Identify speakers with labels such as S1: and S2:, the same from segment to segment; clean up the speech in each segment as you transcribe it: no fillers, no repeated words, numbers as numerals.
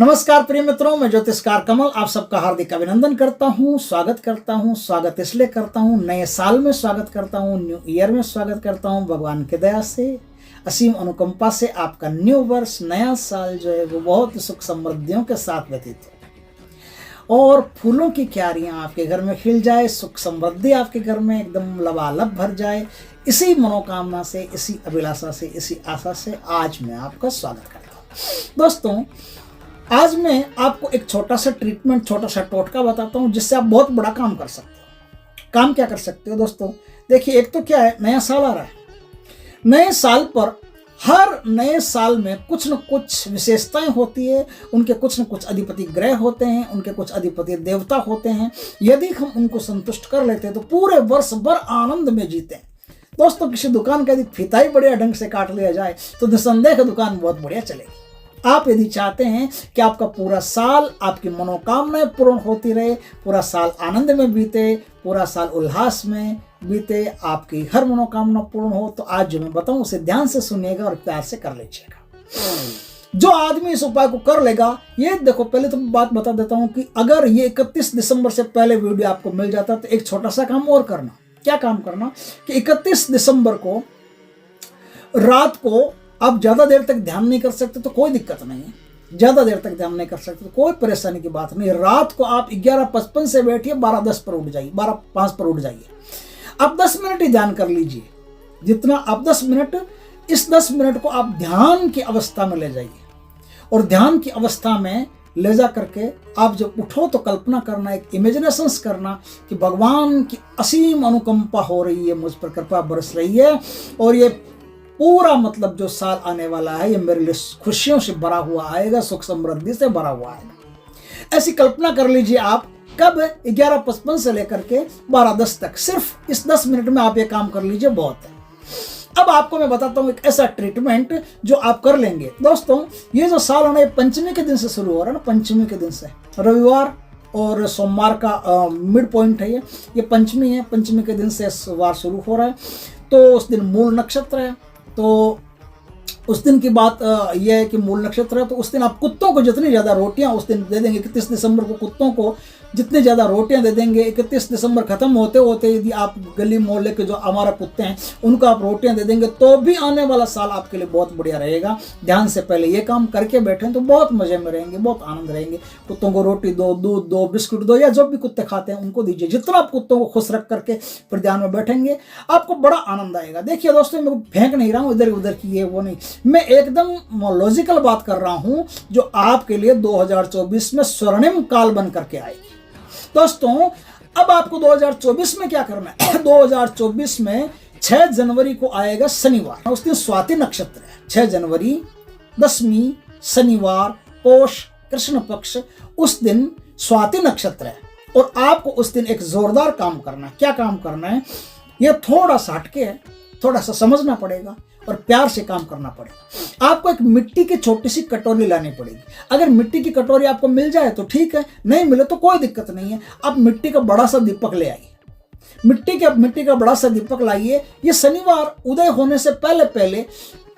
S1: नमस्कार प्रिय मित्रों, मैं ज्योतिषकार कमल आप सबका हार्दिक अभिनंदन करता हूं, स्वागत करता हूं। स्वागत इसलिए करता हूं, नए साल में स्वागत करता हूं, न्यू ईयर में स्वागत करता हूं। भगवान की दया से, असीम अनुकंपा से आपका न्यू वर्ष, नया साल जो है वो बहुत सुख समृद्धियों के साथ व्यतीत हो और फूलों की क्यारियां आपके घर में खिल जाए, सुख समृद्धि आपके घर में एकदम लबालब भर जाए। इसी मनोकामना से, इसी अभिलाषा से, इसी आशा से आज मैं आपका स्वागत करता हूँ। दोस्तों, आज मैं आपको एक छोटा सा ट्रीटमेंट, छोटा सा टोटका बताता हूँ जिससे आप बहुत बड़ा काम कर सकते हो। काम क्या कर सकते हो दोस्तों? देखिए, एक तो क्या है, नया साल आ रहा है। नए साल पर हर नए साल में कुछ न कुछ विशेषताएं होती है। उनके कुछ न कुछ अधिपति ग्रह होते हैं, उनके कुछ अधिपति देवता होते हैं। यदि हम उनको संतुष्ट कर लेते हैं तो पूरे वर्ष भर आनंद में जीते हैं। दोस्तों, किसी दुकान का यदि फीता ही बढ़िया ढंग से काट लिया जाए तो निसंदेह दुकान बहुत बढ़िया चलेगी। आप यदि चाहते हैं कि आपका पूरा साल, आपकी मनोकामनाएं पूर्ण होती रहे, पूरा साल आनंद में बीते, पूरा साल उल्लास में बीते, आपकी हर मनोकामना पूर्ण हो, तो आज जो मैं बताऊं उसे ध्यान से सुनिएगा और प्यार से कर लीजिएगा। जो आदमी इस उपाय को कर लेगा, ये देखो, पहले तो बात बता देता हूं कि अगर ये 31 दिसंबर से पहले वीडियो आपको मिल जाता तो एक छोटा सा काम और करना। क्या काम करना कि 31 दिसंबर को रात को आप ज़्यादा देर तक ध्यान नहीं कर सकते तो कोई दिक्कत नहीं है। ज़्यादा देर तक ध्यान नहीं कर सकते तो कोई परेशानी की बात नहीं। रात को आप 11:55 से बैठिए, 12:10 पर उठ जाइए, 12:05 पर उठ जाइए। आप 10 मिनट ही ध्यान कर लीजिए। जितना आप 10 मिनट, इस 10 मिनट को आप ध्यान की अवस्था में ले जाइए और ध्यान की अवस्था में ले जा करके आप जब उठो तो कल्पना करना, एक इमेजिनेशंस करना कि भगवान की असीम अनुकंपा हो रही है, मुझ पर कृपा बरस रही है और ये पूरा मतलब जो साल आने वाला है ये मेरे लिए खुशियों से भरा हुआ आएगा, सुख समृद्धि से भरा हुआ आएगा। ऐसी कल्पना कर लीजिए आप। कब? 11:55 से लेकर के 12:10 तक। सिर्फ इस 10 मिनट में आप ये काम कर लीजिए, बहुत है। अब आपको मैं बताता हूँ एक ऐसा ट्रीटमेंट जो आप कर लेंगे। दोस्तों, ये जो साल है ना, ये पंचमी के दिन से शुरू हो रहा है ना, पंचमी के दिन से, रविवार और सोमवार का मिड पॉइंट है ये पंचमी है। पंचमी के दिन से वार शुरू हो रहा है, तो उस दिन मूल नक्षत्र है। तो उस दिन की बात यह है कि मूल नक्षत्र है, तो उस दिन आप कुत्तों को जितनी ज़्यादा रोटियां उस दिन दे देंगे, 31 दिसंबर को कुत्तों को जितनी ज़्यादा रोटियां दे देंगे, 31 दिसंबर खत्म होते होते यदि आप गली मोहल्ले के जो हमारा कुत्ते हैं उनको आप रोटियां दे देंगे तो भी आने वाला साल आपके लिए बहुत बढ़िया रहेगा। ध्यान से पहले ये काम करके बैठें तो बहुत मज़े में रहेंगे, बहुत आनंद रहेंगे। कुत्तों को रोटी दो, दूध दो, बिस्कुट दो, या जो भी कुत्ते खाते हैं उनको दीजिए। जितना आप कुत्तों को खुश रख करके फिर ध्यान में बैठेंगे आपको बड़ा आनंद आएगा। देखिए दोस्तों, मैं फेंक नहीं रहा हूँ इधर उधर की, ये वो नहीं, मैं एकदम लॉजिकल बात कर रहा हूँ जो आपके लिए 2024 में स्वर्णिम काल बन करके आएगी। दोस्तों, अब आपको 2024 में क्या करना है? 2024 में 6 जनवरी को आएगा शनिवार, उस दिन स्वाति नक्षत्र है। 6 जनवरी, 10वीं शनिवार, पोष कृष्ण पक्ष, उस दिन स्वाति नक्षत्र है और आपको उस दिन एक जोरदार काम करना है। क्या काम करना है? यह थोड़ा सा हटके है, थोड़ा सा समझना पड़ेगा और प्यार से काम करना पड़ेगा। आपको एक मिट्टी की छोटी सी कटोरी लानी पड़ेगी। अगर मिट्टी की कटोरी आपको मिल जाए तो ठीक है, नहीं मिले तो कोई दिक्कत नहीं है। आप मिट्टी का बड़ा सा दीपक ले आइए। मिट्टी का बड़ा सा दीपक लाइए। ये शनिवार उदय होने से पहले पहले,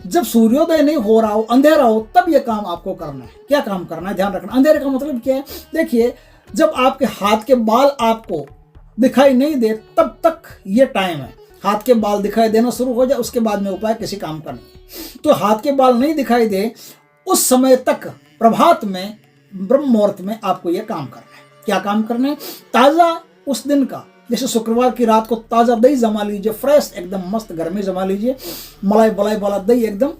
S1: जब सूर्योदय नहीं हो रहा हो, अंधेरा हो, तब ये काम आपको करना है। क्या काम करना है? ध्यान रखना। अंधेरे का मतलब क्या है? देखिए, जब आपके हाथ के बाल आपको दिखाई नहीं दे तब तक ये टाइम है। हाथ के बाल दिखाई देना शुरू हो जाए उसके बाद में उपाय किसी काम का नहीं। तो हाथ के बाल नहीं दिखाई दे उस समय तक, प्रभात में, ब्रह्म मुहूर्त में आपको यह काम करना है। क्या काम करना है? ताज़ा उस दिन का, जैसे शुक्रवार की रात को ताज़ा दही जमा लीजिए, फ्रेश एकदम मस्त घर में जमा लीजिए। मलाई बलाई वाला दही, एकदम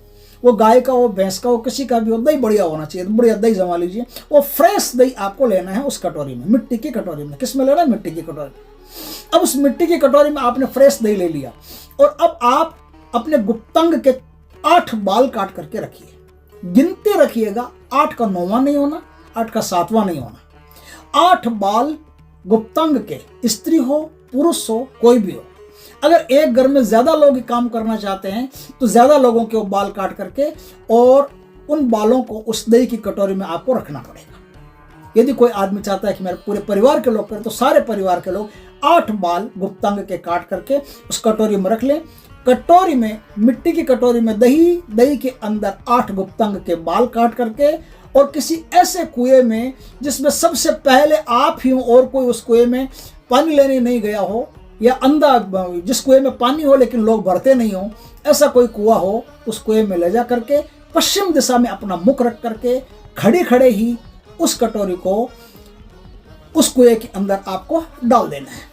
S1: वो गाय का हो, भैंस का हो, किसी का भी हो, दही बढ़िया होना चाहिए। बढ़िया दही जमा लीजिए। वो फ्रेश दही आपको लेना है उस कटोरी में, मिट्टी की कटोरी में। किस में लेना है? मिट्टी की कटोरी। अब उस मिट्टी की कटोरी में आपने फ्रेश दही ले लिया और अब आप अपने गुप्तांग के 8 बाल काट करके रखिए। गिनती रखिएगा, 8 का 9वां नहीं होना, 8 का 7वां नहीं होना। 8 बाल गुप्तांग के, स्त्री हो पुरुष हो कोई भी हो। अगर एक घर में ज्यादा लोग काम करना चाहते हैं तो ज्यादा लोगों के वो बाल काट करके और उन बालों को उस दही की कटोरी में आपको रखना पड़ेगा। यदि कोई आदमी चाहता है कि मेरे पूरे परिवार के लोग करें तो सारे परिवार के लोग 8 बाल गुप्तांग के काट करके उस कटोरी में रख लें। कटोरी में, मिट्टी की कटोरी में दही के अंदर 8 गुप्तांग के बाल काट करके और किसी ऐसे कुएं में जिसमें सबसे पहले आप ही हो और कोई उस कुएं में पानी लेने नहीं गया हो, या अंधा जिस कुएं में पानी हो लेकिन लोग भरते नहीं हो, ऐसा कोई कुआं हो, उस कुएं में ले जा करके पश्चिम दिशा में अपना मुख रख करके खड़े खड़े ही उस कटोरी को उस कुएं के अंदर आपको डाल देना है।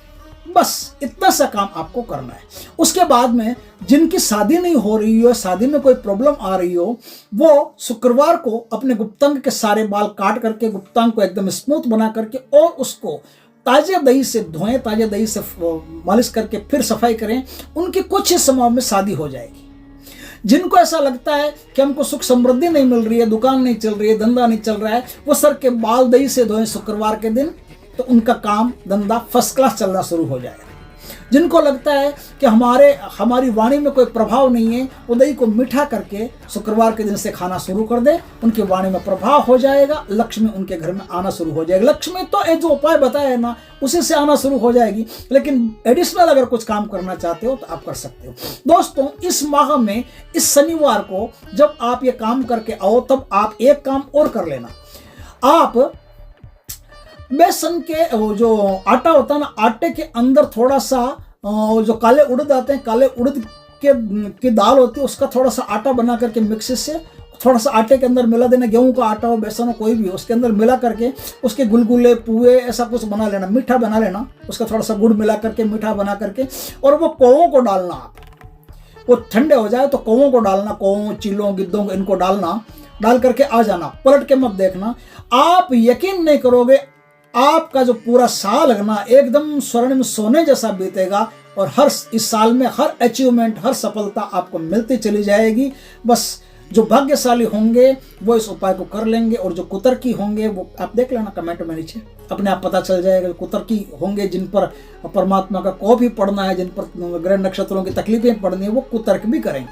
S1: बस इतना सा काम आपको करना है। उसके बाद में जिनकी शादी नहीं हो रही हो, शादी में कोई प्रॉब्लम आ रही हो, वो शुक्रवार को अपने गुप्तांग के सारे बाल काट करके गुप्तांग को एकदम स्मूथ बना करके और उसको ताजे दही से धोएं, ताजे दही से मालिश करके फिर सफाई करें। उनकी कुछ ही समय में शादी हो जाएगी। जिनको ऐसा लगता है कि हमको सुख समृद्धि नहीं मिल रही है, दुकान नहीं चल रही है, धंधा नहीं चल रहा है, वो सर के बाल दही से धोएं शुक्रवार के दिन, तो उनका काम धंधा फर्स्ट क्लास चलना शुरू हो जाएगा। जिनको लगता है कि हमारी वाणी में कोई प्रभाव नहीं है, वो दही को मीठा करके शुक्रवार के दिन से खाना शुरू कर दे, उनकी वाणी में प्रभाव हो जाएगा, लक्ष्मी उनके घर में आना शुरू हो जाएगी। लक्ष्मी तो ये जो उपाय बताया है ना, उसी से आना शुरू हो जाएगी। लेकिन एडिशनल अगर कुछ काम करना चाहते हो तो आप कर सकते हो। दोस्तों, इस माह में इस शनिवार को जब आप ये काम करके आओ, तब आप एक काम और कर लेना। आप बेसन के जो आटा होता है ना, आटे के अंदर थोड़ा सा जो काले उड़द आते हैं, काले उड़द की दाल होती है, उसका थोड़ा सा आटा बना करके मिक्सी से थोड़ा सा आटे के अंदर मिला देना। गेहूं का आटा हो, बेसन हो, कोई भी हो, उसके अंदर मिला करके उसके गुलगुले पुए ऐसा कुछ बना लेना, मीठा बना लेना। उसका थोड़ा सा गुड़ मिला करके मीठा बना करके, और वो कौवों को डालना। आप वो ठंडे हो जाए तो कौवों को डालना, कौवों, चीलों, गिद्धों को इनको डालना। डाल करके आ जाना, पलट के मत देखना। आप यकीन नहीं करोगे, आपका जो पूरा साल है ना, एकदम स्वर्ण में सोने जैसा बीतेगा, और इस साल में हर अचीवमेंट, हर सफलता आपको मिलती चली जाएगी। बस जो भाग्यशाली होंगे वो इस उपाय को कर लेंगे, और जो कुतर्की होंगे वो आप देख लेना कमेंट में नीचे, अपने आप पता चल जाएगा। कुतर्की होंगे, जिन पर परमात्मा का कोप ही पड़ना है, जिन पर ग्रह नक्षत्रों की तकलीफें पड़नी है, वो कुतर्क भी करेंगे।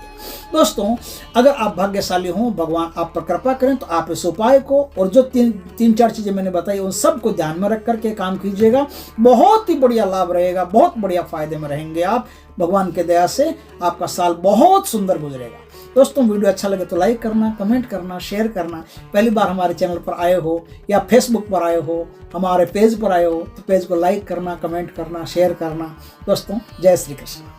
S1: दोस्तों, अगर आप भाग्यशाली हों, भगवान आप पर कृपा करें, तो आप इस उपाय को और जो तीन चार चीजें मैंने बताई उन सबको ध्यान में रख करके काम कीजिएगा। बहुत ही बढ़िया लाभ रहेगा, बहुत बढ़िया फायदे में रहेंगे आप। भगवान के दया से आपका साल बहुत सुंदर गुजरेगा। दोस्तों, वीडियो अच्छा लगे तो लाइक करना, कमेंट करना, शेयर करना। पहली बार हमारे चैनल पर आए हो या फेसबुक पर आए हो, हमारे पेज पर आए हो, तो पेज को लाइक करना, कमेंट करना, शेयर करना। दोस्तों, जय श्री कृष्ण।